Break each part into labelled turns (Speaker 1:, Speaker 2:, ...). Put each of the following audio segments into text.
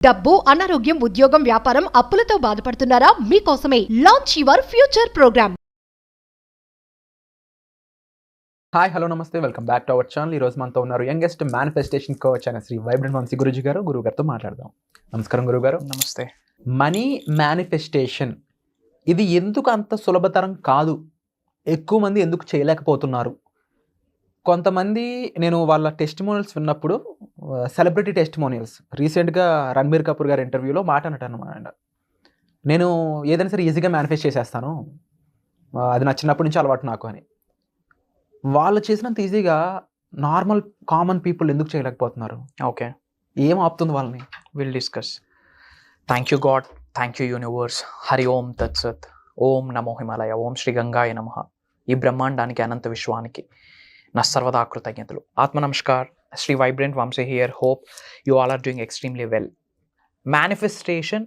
Speaker 1: డబ్బు, అనారోగ్యం, ఉద్యోగం, వ్యాపారం, అప్పులతో బాధపడుతున్నారా? మీకోసమే launch your future programme.
Speaker 2: Hi, hello, నమస్తే, welcome back to our channel. ఈరోజు మనతో ఉన్నారు యంగెస్ట్ మేనిఫెస్టేషన్ కోచ్ అయిన శ్రీ వైబ్రెంట్ వంశీ గురుజీ గారు. గురుగారితో మాట్లాడదాం. నమస్కారం గురుగారు.
Speaker 3: నమస్తే.
Speaker 2: మనీ మేనిఫెస్టేషన్ ఇది ఎందుకు అంత సులభతరం కాదు? ఎక్కువ మంది ఎందుకు చేయలేకపోతున్నారు? కొంతమంది నేను వాళ్ళ టెస్టిమోనియల్స్ విన్నప్పుడు, సెలబ్రిటీ టెస్టిమోనియల్స్, రీసెంట్గా రణబీర్ కపూర్ గారి ఇంటర్వ్యూలో మాట అనమాట, నేను ఏదైనా సరే ఈజీగా మేనిఫెస్ట్ చేసేస్తాను, అది నా చిన్నప్పటి నుంచి అలవాటు నాకు అని. వాళ్ళు చేసినంత ఈజీగా నార్మల్ కామన్ పీపుల్ ఎందుకు చేయలేకపోతున్నారు?
Speaker 3: ఓకే,
Speaker 2: ఏం ఆపుతుంది వాళ్ళని?
Speaker 3: Will discuss. Thank you God, thank you universe. Hari Om తత్సత్. ఓం నమో హిమాలయ. ఓం శ్రీ గంగాయ నమః. ఈ బ్రహ్మాండానికి, అనంత విశ్వానికి నా సర్వదా కృతజ్ఞతలు. ఆత్మ నమస్కార్. Shri vibrant Vamshi here. Hope you all are doing extremely well. Manifestation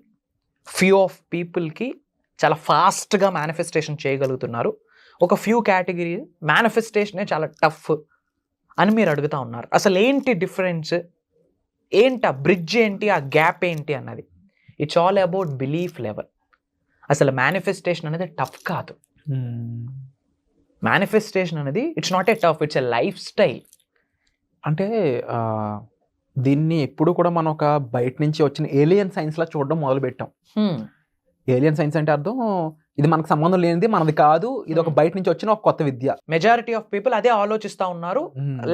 Speaker 3: few of పీపుల్కి చాలా ఫాస్ట్గా మేనిఫెస్టేషన్ చేయగలుగుతున్నారు. ఒక ఫ్యూ కేటగిరీ మేనిఫెస్టేషనే చాలా టఫ్ అని మీరు అడుగుతూ ఉన్నారు. అసలు ఏంటి డిఫరెన్స్, ఏంటి ఆ బ్రిడ్జ్ ఏంటి, ఆ గ్యాప్ ఏంటి అన్నది. It's all about belief level. అసలు మేనిఫెస్టేషన్ అనేది టఫ్ కాదు. మేనిఫెస్టేషన్ అనేది it's not a tough, it's a life style.
Speaker 2: అంటే దీన్ని ఎప్పుడు కూడా మనం ఒక బయట నుంచి వచ్చిన ఏలియన్ సైన్స్లా చూడడం మొదలుపెట్టాం. ఏలియన్ సైన్స్ అంటే అర్థం, ఇది మనకు సంబంధం లేనిది, మనది కాదు, ఇది ఒక బయట నుంచి వచ్చిన ఒక కొత్త విద్య.
Speaker 3: మెజారిటీ ఆఫ్ పీపుల్ అదే ఆలోచిస్తూ ఉన్నారు.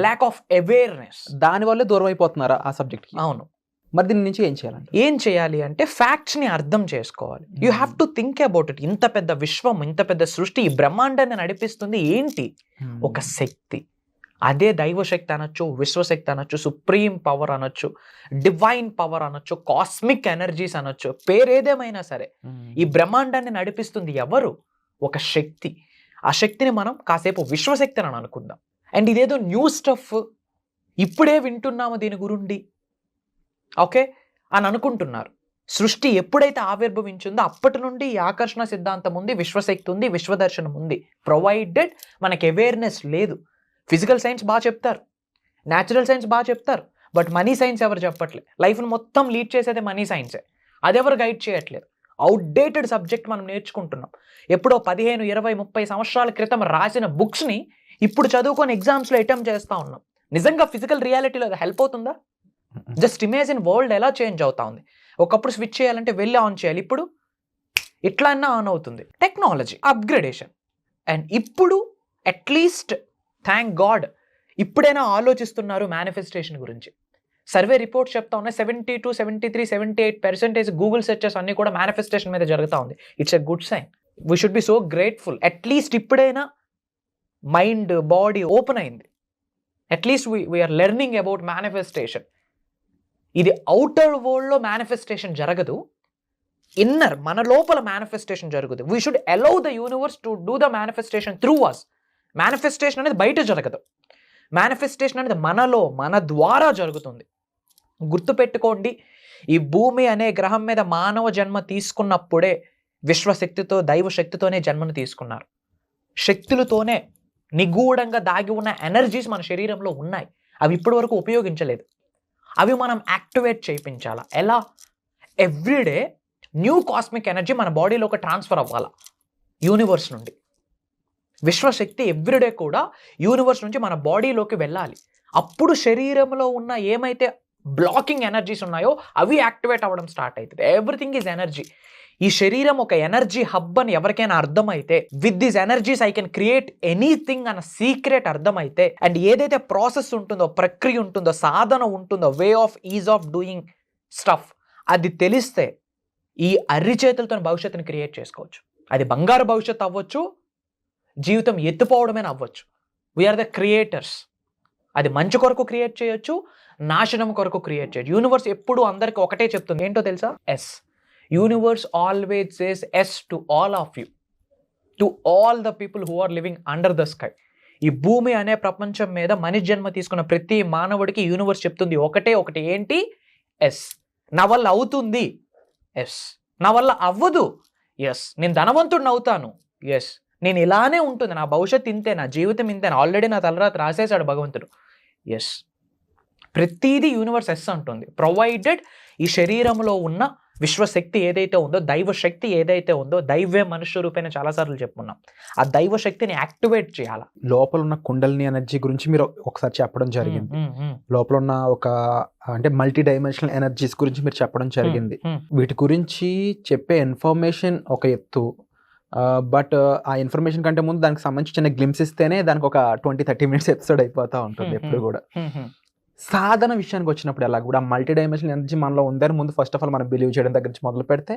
Speaker 3: ల్యాక్ ఆఫ్ అవేర్నెస్,
Speaker 2: దానివల్లే దూరం అయిపోతున్నారా ఆ సబ్జెక్ట్కి?
Speaker 3: అవును.
Speaker 2: మరి దీని నుంచి ఏం చేయాలంటే?
Speaker 3: ఏం చేయాలి అంటే ఫ్యాక్ట్స్ని అర్థం చేసుకోవాలి. You have to think about it. ఇంత పెద్ద విశ్వం, ఇంత పెద్ద సృష్టి, ఈ బ్రహ్మాండాన్ని నడిపిస్తుంది ఏంటి? ఒక శక్తి. అదే దైవశక్తి అనొచ్చు, విశ్వశక్తి అనొచ్చు, సుప్రీం పవర్ అనొచ్చు, డివైన్ పవర్ అనొచ్చు, కాస్మిక్ ఎనర్జీస్ అనొచ్చు, పేరేదేమైనా సరే ఈ బ్రహ్మాండాన్ని నడిపిస్తుంది ఎవరు? ఒక శక్తి. ఆ శక్తిని మనం కాసేపు విశ్వశక్తి అని అనుకుందాం. అండ్ ఇదేదో న్యూ స్టఫ్, ఇప్పుడే వింటున్నాము దీని గురుండి, ఓకే అని అనుకుంటున్నారు. సృష్టి ఎప్పుడైతే ఆవిర్భవించిందో అప్పటి నుండి ఈ ఆకర్షణ సిద్ధాంతం ఉంది, విశ్వశక్తి ఉంది, విశ్వదర్శనం ఉంది. ప్రొవైడెడ్ మనకి అవేర్నెస్ లేదు. ఫిజికల్ సైన్స్ బాగా చెప్తారు, న్యాచురల్ సైన్స్ బాగా చెప్తారు, బట్ మనీ సైన్స్ ఎవరు చెప్పట్లేదు. లైఫ్ను మొత్తం లీడ్ చేసేదే మనీ సైన్సే. అదెవరు గైడ్ చేయట్లేదు. అవుట్డేటెడ్ సబ్జెక్ట్ మనం నేర్చుకుంటున్నాం. ఎప్పుడో 15, 20, 30 సంవత్సరాల క్రితం రాసిన బుక్స్ని ఇప్పుడు చదువుకొని ఎగ్జామ్స్లో అటెంప్ట్ చేస్తూ ఉన్నాం. నిజంగా ఫిజికల్ రియాలిటీలో అది హెల్ప్ అవుతుందా? జస్ట్ ఇమేజిన్ వరల్డ్ ఎలా చేంజ్ అవుతా ఉంది. ఒకప్పుడు స్విచ్ చేయాలంటే వెళ్ళి ఆన్ చేయాలి, ఇప్పుడు ఇట్లా అన్నా ఆన్ అవుతుంది. Technology upgradation. అండ్ ఇప్పుడు అట్లీస్ట్ థ్యాంక్ గాడ్ ఇప్పుడైనా ఆలోచిస్తున్నారు మేనిఫెస్టేషన్ గురించి. సర్వే రిపోర్ట్స్ చెప్తా ఉన్నాయి 72, 73, 78% గూగుల్ సెర్చెస్ అన్నీ కూడా మేనిఫెస్టేషన్ మీద జరుగుతూ ఉంది. It's a good sign. We should be so grateful. At least ఇప్పుడైనా మైండ్, బాడీ ఓపెన్ అయింది. At least we are learning about manifestation. ఇది అవుటర్ వరల్డ్లో మేనిఫెస్టేషన్ జరగదు, ఇన్నర్ మన లోపల మేనిఫెస్టేషన్ జరుగుతుంది. We should allow the universe to do the manifestation through us. Manifestation అనేది బయట జరగదు. మేనిఫెస్టేషన్ అనేది మనలో, మన ద్వారా జరుగుతుంది. గుర్తుపెట్టుకోండి, ఈ భూమి అనే గ్రహం మీద మానవ జన్మ తీసుకున్నప్పుడే విశ్వశక్తితో, దైవశక్తితోనే జన్మను తీసుకున్నారు. శక్తులతోనే నిగూఢంగా దాగి ఉన్న ఎనర్జీస్ మన శరీరంలో ఉన్నాయి. అవి ఇప్పటి వరకు ఉపయోగించలేదు. అవి మనం యాక్టివేట్ చేయించాలా? ఎలా? ఎవ్రీడే న్యూ కాస్మిక్ ఎనర్జీ మన బాడీలోకి ట్రాన్స్ఫర్ అవ్వాలా యూనివర్స్ నుండి. విశ్వశక్తి ఎవ్రీడే కూడా యూనివర్స్ నుంచి మన బాడీలోకి వెళ్ళాలి. అప్పుడు శరీరంలో ఉన్న ఏమైతే బ్లాకింగ్ ఎనర్జీస్ ఉన్నాయో అవి యాక్టివేట్ అవ్వడం స్టార్ట్ అవుతుంది. Everything is energy. ఈ శరీరం ఒక ఎనర్జీ హబ్ అని ఎవరికైనా అర్థమైతే, with this energies I can create anything అన్న సీక్రెట్ అర్థమైతే, అండ్ ఏదైతే ప్రాసెస్ ఉంటుందో, ప్రక్రియ ఉంటుందో, సాధన ఉంటుందో, way of is of doing stuff, అది తెలిస్తే ఈ అరిచేతులతో భవిష్యత్తుని క్రియేట్ చేసుకోవచ్చు. అది బంగారు భవిష్యత్తు అవ్వచ్చు, జీవితం ఎత్తుపోవడమే అవ్వచ్చు. We are the creators. అది మంచి కొరకు క్రియేట్ చేయొచ్చు, నాశనం కొరకు క్రియేట్ చేయొచ్చు. యూనివర్స్ ఎప్పుడు అందరికీ ఒకటే చెప్తుంది, ఏంటో తెలుసా? Yes. Universe always says yes to all of you, to all the people who are living under the sky. ఈ భూమి అనే ప్రపంచం మీద మనిషి జన్మ తీసుకున్న ప్రతి మానవుడికి యూనివర్స్ చెప్తుంది ఒకటే ఒకటి, ఏంటి? ఎస్. నా వల్ల అవుతుంది, ఎస్. నా వల్ల అవ్వదు, ఎస్. నేను ధనవంతుడిని అవుతాను, ఎస్. నేను ఇలానే ఉంటుంది, నా భవిష్యత్తు ఇంతే, నా జీవితం ఇంతే, ఆల్రెడీ నా తలరాత రాసేశాడు భగవంతుడు, ఎస్. ప్రతిదీ యూనివర్స్ ఎస్ అంటుంది. ప్రొవైడెడ్ ఈ శరీరంలో ఉన్న విశ్వశక్తి ఏదైతే ఉందో, దైవశక్తి ఏదైతే ఉందో, దైవే మనుష్య రూపేణ చాలాసార్లు చెప్పుకున్నాం, ఆ దైవశక్తిని యాక్టివేట్ చేయాలి.
Speaker 2: లోపల ఉన్న కుండలిని ఎనర్జీ గురించి మీరు ఒకసారి చెప్పడం జరిగింది. లోపల ఉన్న ఒక అంటే మల్టీ డైమెన్షనల్ ఎనర్జీస్ గురించి మీరు చెప్పడం జరిగింది. వీటి గురించి చెప్పే ఇన్ఫర్మేషన్ ఒక ఎత్తు, బట్ ఆ ఇన్ఫర్మేషన్ కంటే ముందు దానికి సంబంధించి చిన్న గ్లిమ్స్ ఇస్తేనే దానికి ఒక 20-30 మినిట్స్ ఎపిసోడ్ అయిపోతూ ఉంటుంది ఎప్పుడు కూడా. సాధన విషయానికి వచ్చినప్పుడు ఎలా కూడా మల్టీ డైమెన్షనల్ ఎనర్జీ మనలో ఉందని ముందు ఫస్ట్ ఆఫ్ ఆల్ మనం బిలీవ్ చేయడం దగ్గర నుంచి మొదలు పెడితే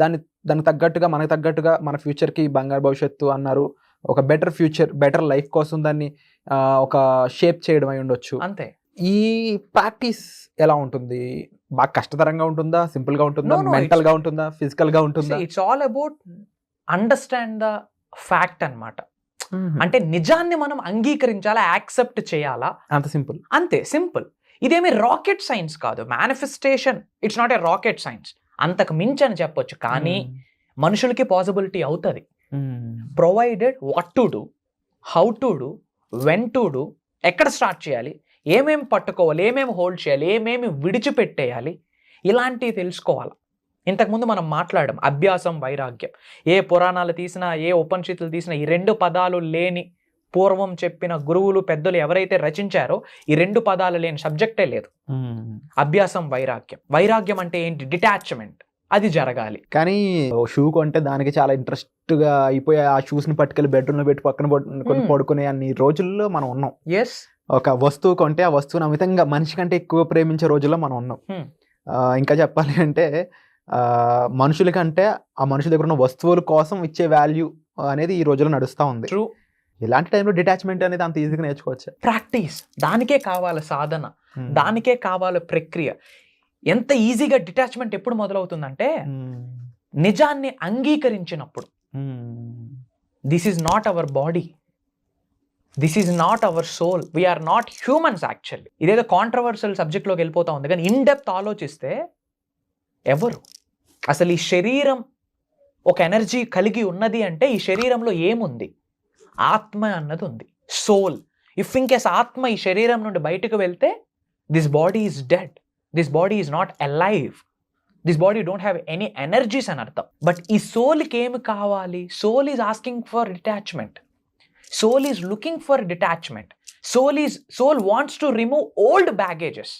Speaker 2: దానికి తగ్గట్టుగా మనకు తగ్గట్టుగా మన ఫ్యూచర్కి బంగారు భవిష్యత్తు అన్నారు, ఒక బెటర్ ఫ్యూచర్ బెటర్ లైఫ్ కోసం దాన్ని ఒక షేప్ చేయడం అయి ఉండొచ్చు.
Speaker 3: అంతే.
Speaker 2: ఈ ప్రాక్టీస్ ఎలా ఉంటుంది? బాగా కష్టతరంగా ఉంటుందా, సింపుల్ గా ఉంటుందా, మెంటల్ గా ఉంటుందా, ఫిజికల్ గా ఉంటుందా?
Speaker 3: It's all about understand the fact అన్నమాట. అంటే నిజాన్ని మనం అంగీకరించాలా, యాక్సెప్ట్ చేయాలా,
Speaker 2: అంత సింపుల్.
Speaker 3: అంతే సింపుల్. ఇదేమి రాకెట్ సైన్స్ కాదు. Manifestation it's not a rocket science, అంతకు మించి అని చెప్పొచ్చు. కానీ మనుషులకి పాసిబిలిటీ అవుతుంది, provided what to do, how to do, when to do, ఎక్కడ స్టార్ట్ చేయాలి, ఏమేమి పట్టుకోవాలి, ఏమేమి హోల్డ్ చేయాలి, ఏమేమి విడిచిపెట్టేయాలి, ఇలాంటివి తెలుసుకోవాలి. ఇంతకుముందు మనం మాట్లాడాం అభ్యాసం, వైరాగ్యం. ఏ పురాణాలు తీసినా, ఏ ఉపనిషత్తులు తీసినా ఈ 2 పదాలు లేని, పూర్వం చెప్పిన గురువులు పెద్దలు ఎవరైతే రచించారో ఈ 2 పదాలు లేని సబ్జెక్టే లేదు. అభ్యాసం, వైరాగ్యం. వైరాగ్యం అంటే ఏంటి? డిటాచ్మెంట్. అది జరగాలి.
Speaker 2: కానీ షూ కొంటే దానికి చాలా ఇంట్రెస్ట్ గా అయిపోయి ఆ షూస్ ని పట్టుకెళ్ళి బెడ్రూమ్ లో పెట్టి పక్కన పడుకునే అన్ని రోజుల్లో మనం ఉన్నాం.
Speaker 3: ఎస్.
Speaker 2: ఒక వస్తువు కొంటే ఆ వస్తువుని అమితంగా మనిషి కంటే ఎక్కువ ప్రేమించే రోజుల్లో మనం ఉన్నాం. ఇంకా చెప్పాలి అంటే మనుషుల కంటే ఆ మనుషుల దగ్గర ఉన్న వస్తువుల కోసం ఇచ్చే వాల్యూ అనేది ఈ రోజుల్లో నడుస్తూ ఉంది.
Speaker 3: ట్రూ.
Speaker 2: ఇలాంటి టైంలో డిటాచ్మెంట్ అనేది అంత ఈజీగా నేర్చుకోవచ్చు.
Speaker 3: ప్రాక్టీస్, దానికే కావాలి సాధన, దానికే కావాలి ప్రక్రియ. ఎంత ఈజీగా డిటాచ్మెంట్ ఎప్పుడు మొదలవుతుందంటే నిజాన్ని అంగీకరించినప్పుడు. This is not our body, this is not our soul, we are not humans actually. ఇదేదో కాంట్రవర్షియల్ సబ్జెక్ట్లోకి వెళ్ళిపోతా ఉంది, కానీ ఇన్ డెప్త్ ఆలోచిస్తే ఎవరు అసలు ఈ శరీరం ఒక ఎనర్జీ కలిగి ఉన్నది అంటే ఈ శరీరంలో ఏముంది? ఆత్మ అన్నది ఉంది, సోల్. ఇఫ్ ఇన్ కేస్ ఆత్మ ఈ శరీరం నుండి బయటకు వెళ్తే this body is dead, this body is not alive, this body don't have any energies అని అర్థం. బట్ ఈ సోల్కి ఏమి కావాలి? Soul is asking for detachment, soul is looking for detachment, soul wants to remove old baggages.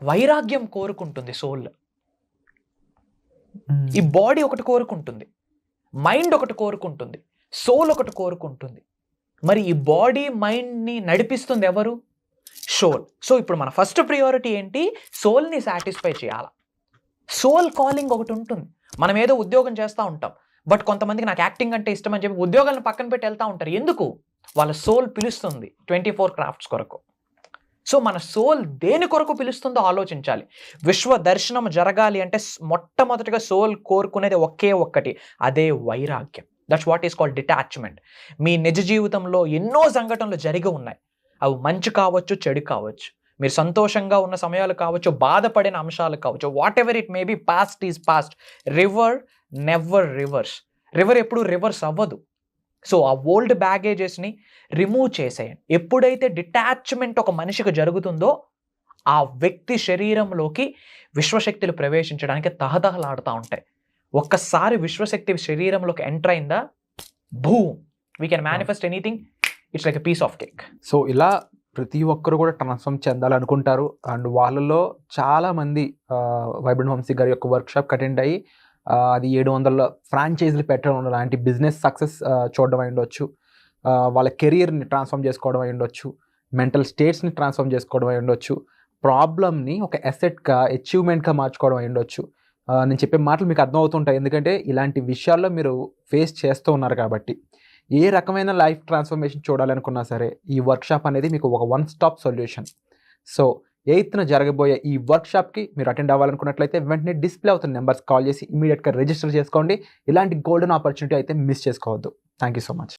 Speaker 3: వైరాగ్యం కోరుకుంటుంది soul. ఈ body ఒకటి కోరుకుంటుంది, మైండ్ ఒకటి కోరుకుంటుంది, సోల్ ఒకటి కోరుకుంటుంది. మరి ఈ బాడీ మైండ్ని నడిపిస్తుంది ఎవరు? సోల్. సో ఇప్పుడు మన ఫస్ట్ ప్రియారిటీ ఏంటి? సోల్ని సాటిస్ఫై చేయాలి. సోల్ కాలింగ్ ఒకటి ఉంటుంది. మనం ఏదో ఉద్యోగం చేస్తూ ఉంటాం, బట్ కొంతమందికి నాకు యాక్టింగ్ అంటే ఇష్టం అని చెప్పి ఉద్యోగాలను పక్కన పెట్టి వెళ్తూ ఉంటారు. ఎందుకు? వాళ్ళ సోల్ పిలుస్తుంది 24 క్రాఫ్ట్స్ కొరకు. సో మన సోల్ దేని కొరకు పిలుస్తుందో ఆలోచించాలి. విశ్వ దర్శనం జరగాలి అంటే మొట్టమొదటిగా సోల్ కోరుకునేది ఒకే ఒక్కటి, అదే వైరాగ్యం. That's what is called detachment. మీ నిజ జీవితంలో ఎన్నో సంఘటనలు జరిగి ఉన్నాయి. అవి మంచి కావచ్చు, చెడు కావచ్చు, మీరు సంతోషంగా ఉన్న సమయాలు కావచ్చు, బాధపడిన అంశాలు కావచ్చు, what ever it may be. Past is past. River never reverse. River ఎప్పుడు రివర్స్ అవ్వదు. సో ఆ ఓల్డ్ బ్యాగేజెస్ని రిమూవ్ చేసేయండి. ఎప్పుడైతే డిటాచ్మెంట్ ఒక మనిషికి జరుగుతుందో ఆ వ్యక్తి శరీరంలోకి విశ్వశక్తులు ప్రవేశించడానికి తహతహలాడుతూ ఉంటాయి. ఒక్కసారి విశ్వశక్తి శరీరంలోకి ఎంటర్ అయిందా, boom, we can manifest anything. It's like a piece of cake.
Speaker 2: So ఇలా ప్రతి ఒక్కరు కూడా ట్రాన్స్ఫార్మ్ చెందాలనుకుంటారు. అండ్ వాళ్ళలో చాలామంది వైబ్రెంట్ వంశీ గారి యొక్క వర్క్షాప్ అటెండ్ అయ్యి అది 700 ఫ్రాంచైజీలు పెట్టడం లాంటి బిజినెస్ సక్సెస్ చూడడం అయి ఉండొచ్చు, వాళ్ళ కెరియర్ని ట్రాన్స్ఫార్మ్ చేసుకోవడం అయి ఉండొచ్చు, మెంటల్ స్టేట్స్ని ట్రాన్స్ఫార్మ్ చేసుకోవడం అయి ఉండొచ్చు, ప్రాబ్లమ్ని ఒక అసెట్గా, అచీవ్మెంట్గా మార్చుకోవడం అయి ఉండొచ్చు. నేను చెప్పే మాటలు మీకు అర్థమవుతుంటాయి, ఎందుకంటే ఇలాంటి విషయాల్లో మీరు ఫేస్ చేస్తూ ఉన్నారు కాబట్టి. ఏ రకమైన లైఫ్ ట్రాన్స్ఫర్మేషన్ చూడాలనుకున్నా సరే ఈ వర్క్షాప్ అనేది మీకు ఒక 1 స్టాప్ సొల్యూషన్. సో 8న జరగబోయే ఈ వర్క్షాప్కి మీరు అటెండ్ అవ్వాలనుకున్నట్లయితే వెంటనే డిస్ప్లే అవుతున్న నెంబర్స్ కాల్ చేసి ఇమీడియట్గా రిజిస్టర్ చేసుకోండి. ఇలాంటి గోల్డెన్ ఆపర్చునిటీ అయితే మిస్ చేసుకోవద్దు. Thank you so much.